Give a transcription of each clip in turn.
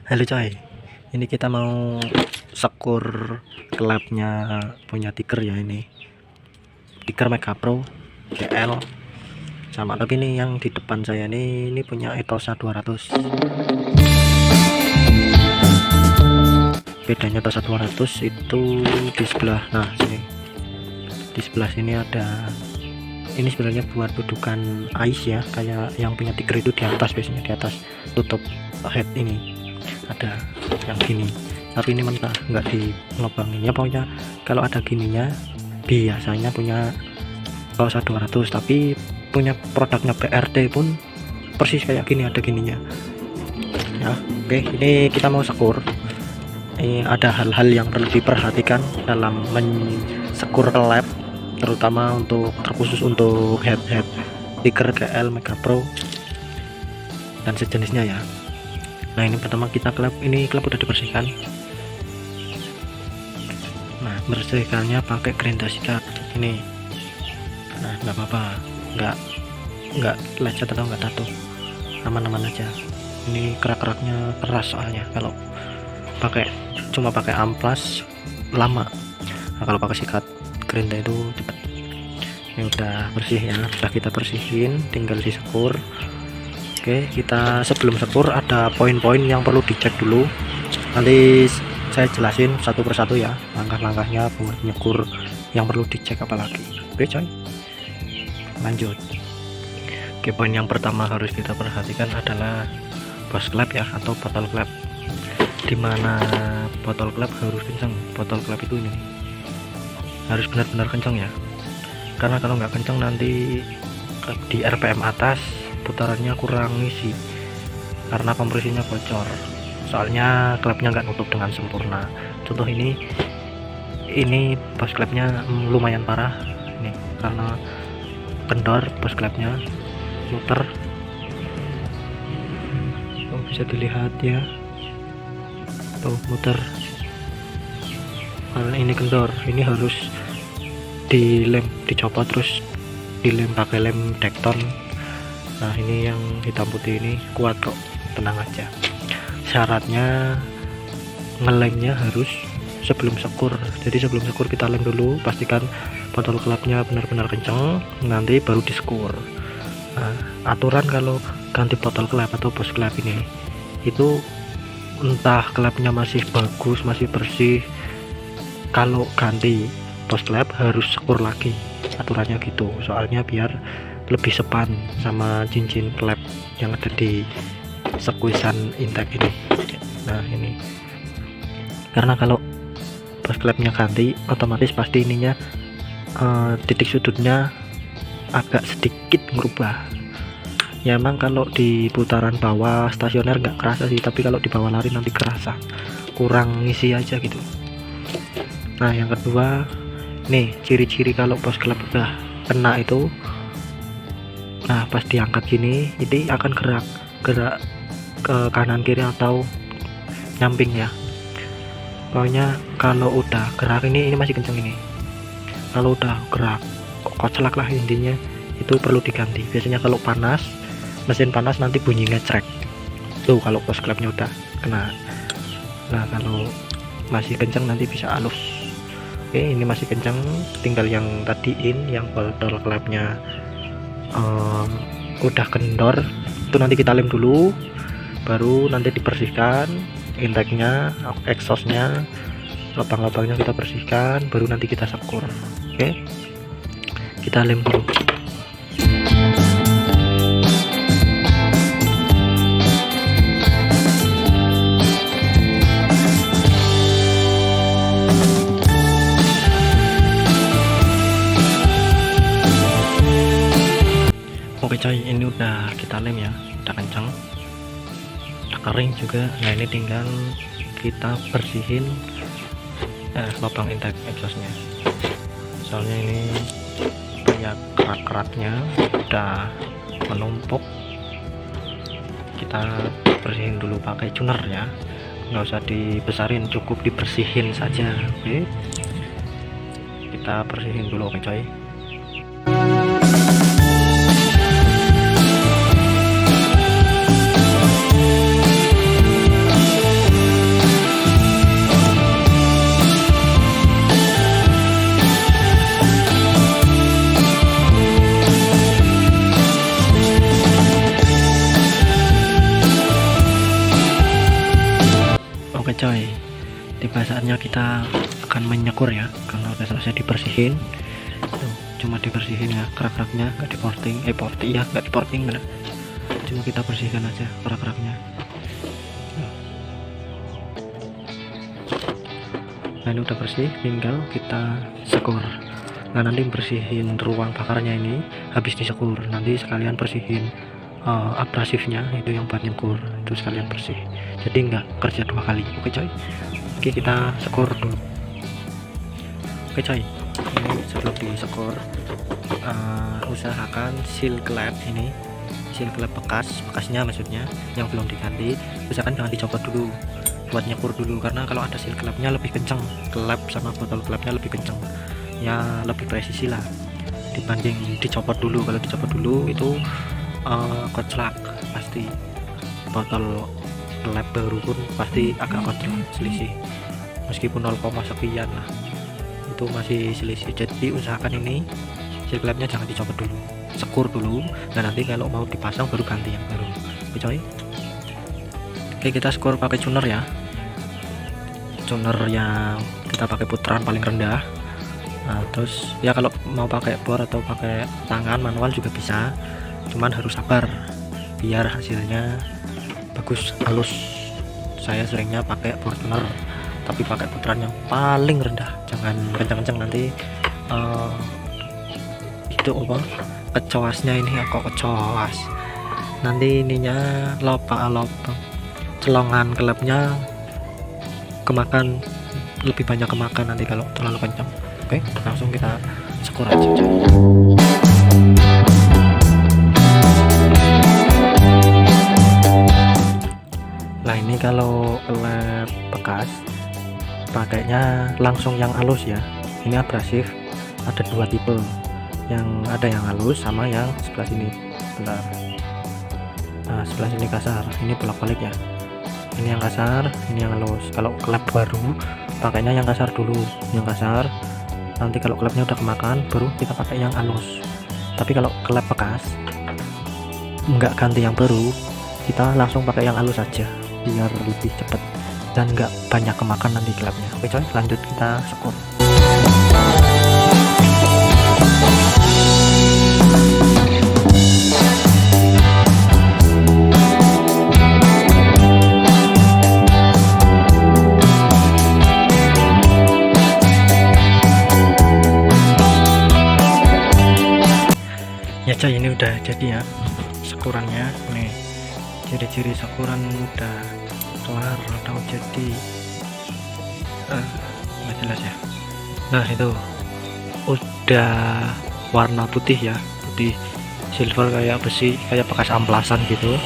Halo coy, ini kita mau sekur klapnya punya Tiger ya, ini Tiger Mega Pro GL sama, tapi ini yang di depan saya ini punya Etosa 200. Bedanya Etosa 200 itu di sebelah, nah sini di sebelah sini ada, ini sebenarnya buat dudukan ais ya, kayak yang punya Tiger itu di atas, biasanya di atas tutup head ini ada yang gini, tapi ini mentah, nggak di lubangin ya. Pokoknya kalau ada gininya biasanya punya Etosa 200, tapi punya produknya BRT pun persis kayak gini, ada gininya ya. Oke, ini kita mau sekur. Ini ada hal-hal yang perlu diperhatikan dalam mensekur klep, terutama untuk terkhusus untuk head Tiger GL Mega Pro dan sejenisnya ya. Nah, ini pertama kita klep udah dibersihkan. Nah, bersihkannya pakai gerinda sikat ini. Nah, nggak apa-apa, nggak lecet atau nggak tato, aman-aman aja. Ini kerak-keraknya keras soalnya, kalau cuma pakai amplas lama. Nah, kalau pakai sikat gerinda itu cepat. Ini udah bersih ya, sudah kita bersihin, tinggal disekur. Oke, kita sebelum sekur ada poin-poin yang perlu dicek dulu. Nanti saya jelasin satu persatu ya, langkah-langkahnya buat nyekur yang perlu dicek apalagi. Oke coy, lanjut. Oke, poin yang pertama harus kita perhatikan adalah bos klep ya, atau botol klep. Dimana botol klep harus kencang. Botol klep itu ini harus benar-benar kencang ya, karena kalau nggak kencang nanti di RPM atas putarannya kurang ngisi karena kompresinya bocor, soalnya klepnya nggak nutup dengan sempurna. Contoh ini bos klepnya lumayan parah ini, karena kendor bos klepnya, muter. Bisa dilihat ya, tuh muter karena ini kendor. Ini harus dicopot terus dilem pakai lem Dekton. Nah, ini yang hitam putih ini kuat kok, tenang aja. Syaratnya ngelemnya harus sebelum sekur. Jadi sebelum sekur kita lem dulu, pastikan botol klepnya benar-benar kencang, nanti baru diskur. Nah, aturan kalau ganti botol klep atau bos klep ini, itu entah klepnya masih bagus, masih bersih, kalau ganti bos klep harus sekur lagi, aturannya gitu. Soalnya biar lebih sepan sama cincin klep yang ada di sekuisan intake ini. Nah, ini karena kalau bos klepnya ganti, otomatis pasti ininya titik sudutnya agak sedikit berubah ya. Emang kalau di putaran bawah stasioner nggak kerasa sih, tapi kalau di bawah lari nanti kerasa, kurang ngisi aja gitu. Nah, yang kedua nih, ciri-ciri kalau bos klep udah kena itu, nah pas diangkat gini ini akan gerak ke kanan kiri atau nyamping ya. Pokoknya kalau udah gerak, ini masih kenceng ini, kalau udah gerak koclak lah intinya, itu perlu diganti. Biasanya kalau panas, mesin panas nanti bunyi ngecrek tuh kalau bos klepnya udah kena. Nah, kalau masih kenceng nanti bisa halus. Oke, ini masih kenceng, tinggal yang tadiin yang botol klepnya udah kendor, itu nanti kita lem dulu, baru nanti dibersihkan intake-nya, exhaust-nya, lubang-lubangnya kita bersihkan, baru nanti kita sekur. Oke, kita lem dulu. Oke coy, ini udah kita lem ya, udah kencang, udah kering juga. Nah, ini tinggal kita bersihin lubang intake exhaustnya, soalnya ini banyak kerak-keraknya udah menumpuk. Kita bersihin dulu pakai tuner ya, nggak usah dibesarin, cukup dibersihin saja. Oke, kita bersihin dulu. Oke coy. Oke coy, tiba saatnya kita akan menyekur ya, karena udah selesai dibersihin. Tuh, cuma dibersihin ya kerak-keraknya, nggak diporting, ya nggak diporting bener, cuma kita bersihkan aja kerak-keraknya. Nah ini udah bersih, tinggal kita sekur. Nah nanti bersihin ruang bakarnya ini, habis disekur nanti sekalian bersihin abrasifnya, itu yang buat nyekur itu sekalian bersih, jadi nggak kerja 2 kali. Oke coy, oke kita sekur dulu. Oke coy, ini sebelum disekur usahakan seal klep ini, seal klep bekasnya maksudnya yang belum diganti, usahakan jangan dicopot dulu buat nyekur dulu, karena kalau ada seal klepnya lebih kenceng, klep sama botol klepnya lebih kenceng ya, lebih presisi lah dibanding dicopot dulu. Kalau dicopot dulu itu koclak, pasti botol klep baru pun pasti agak koclak, selisih meskipun 0, sekian lah itu masih selisih. Jadi usahakan ini seal klepnya jangan dicopot dulu, sekur dulu, dan nanti kalau mau dipasang baru ganti yang baru. Oke coy, oke kita skor pakai tuner ya, tuner yang kita pakai putaran paling rendah. Nah, terus ya kalau mau pakai bor atau pakai tangan manual juga bisa, cuman harus sabar biar hasilnya bagus halus. Saya seringnya pakai bor tuner, tapi pakai putaran yang paling rendah, jangan kencang-kencang, nanti itu apa kecoasnya ini kok kecoas, nanti ininya lopang celongan klepnya kemakan, lebih banyak kemakan nanti kalau terlalu kencang. Oke, langsung kita sekur aja. Nah ini kalau klep bekas pakainya langsung yang halus ya, ini abrasif ada 2 tipe, yang ada yang halus sama yang sebelah sini. Bentar, nah sebelah sini kasar, ini bolak-balik ya, ini yang kasar, ini yang halus. Kalau klep baru pakainya yang kasar dulu, yang kasar, nanti kalau klepnya udah kemakan baru kita pakai yang halus. Tapi kalau klep bekas nggak ganti yang baru, kita langsung pakai yang halus aja biar lebih cepet dan nggak banyak kemakan nanti klepnya. Oke coy, lanjut kita sekur. Ya coy, ini udah jadi ya sekurannya nih, ciri-ciri sekuran udah kelar atau jadi nggak jelas ya. Nah itu udah warna putih ya, putih silver kayak besi, kayak bekas amplasan gitu,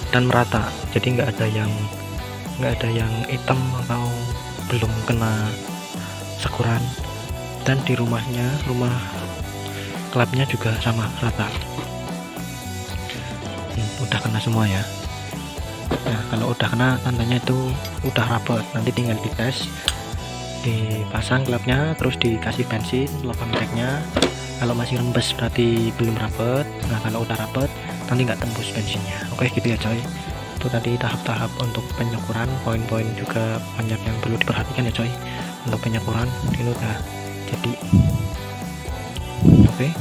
dan merata, jadi nggak ada yang hitam atau belum kena sekuran. Dan di rumah klepnya juga sama rata, udah kena semua ya. Nah kalau udah kena tandanya itu udah rapet, nanti tinggal dites, dipasang klepnya, terus dikasih bensin lubang treknya. Kalau masih rembes berarti belum rapet. Nah kalau udah rapet nanti nggak tembus bensinnya. Oke gitu ya coy, itu tadi tahap-tahap untuk penyekuran, poin-poin juga banyak yang perlu diperhatikan ya coy untuk penyekuran. Ini udah jadi. Oke.